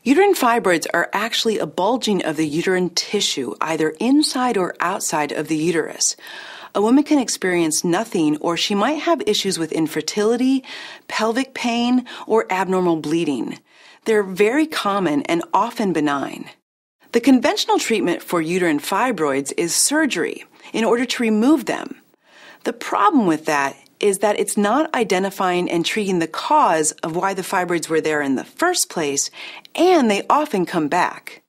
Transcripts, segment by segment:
Uterine fibroids are actually a bulging of the uterine tissue, either inside or outside of the uterus. A woman can experience nothing, or she might have issues with infertility, pelvic pain, or abnormal bleeding. They're very common and often benign. The conventional treatment for uterine fibroids is surgery in order to remove them. The problem with that is that it's not identifying and treating the cause of why the fibroids were there in the first place, and they often come back.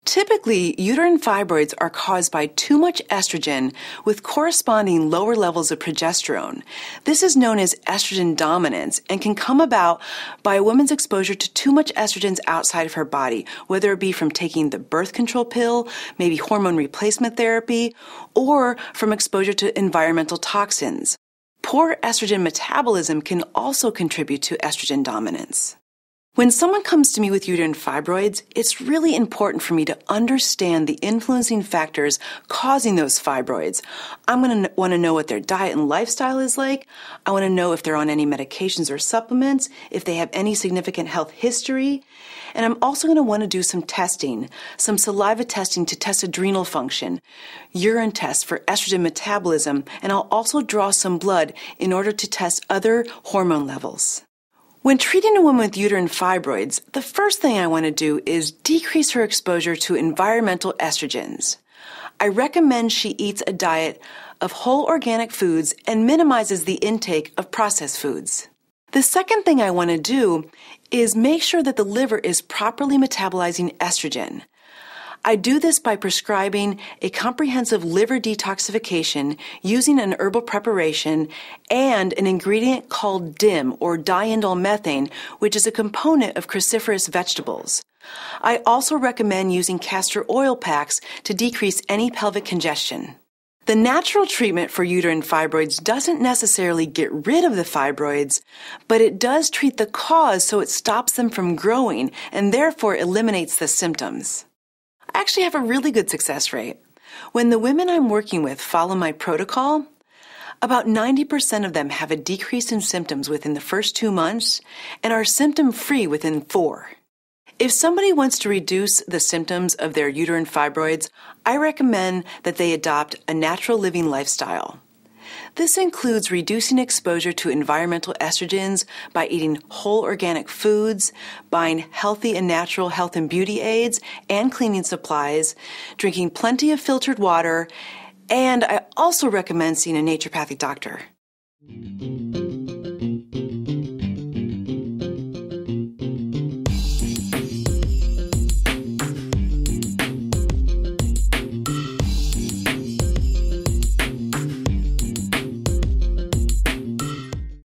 Typically, uterine fibroids are caused by too much estrogen with corresponding lower levels of progesterone. This is known as estrogen dominance and can come about by a woman's exposure to too much estrogens outside of her body, whether it be from taking the birth control pill, maybe hormone replacement therapy, or from exposure to environmental toxins. Poor estrogen metabolism can also contribute to estrogen dominance. When someone comes to me with uterine fibroids, it's really important for me to understand the influencing factors causing those fibroids. I'm going to want to know what their diet and lifestyle is like. I want to know if they're on any medications or supplements, if they have any significant health history. And I'm also going to want to do some testing, some saliva testing to test adrenal function, urine tests for estrogen metabolism, and I'll also draw some blood in order to test other hormone levels. When treating a woman with uterine fibroids, the first thing I want to do is decrease her exposure to environmental estrogens. I recommend she eats a diet of whole organic foods and minimizes the intake of processed foods. The second thing I want to do is make sure that the liver is properly metabolizing estrogen. I do this by prescribing a comprehensive liver detoxification using an herbal preparation and an ingredient called DIM, or diindole methane, which is a component of cruciferous vegetables. I also recommend using castor oil packs to decrease any pelvic congestion. The natural treatment for uterine fibroids doesn't necessarily get rid of the fibroids, but it does treat the cause so it stops them from growing and therefore eliminates the symptoms. I actually have a really good success rate. When the women I'm working with follow my protocol, about 90% of them have a decrease in symptoms within the first 2 months and are symptom-free within 4. If somebody wants to reduce the symptoms of their uterine fibroids, I recommend that they adopt a natural living lifestyle. This includes reducing exposure to environmental estrogens by eating whole organic foods, buying healthy and natural health and beauty aids and cleaning supplies, drinking plenty of filtered water, and I also recommend seeing a naturopathic doctor.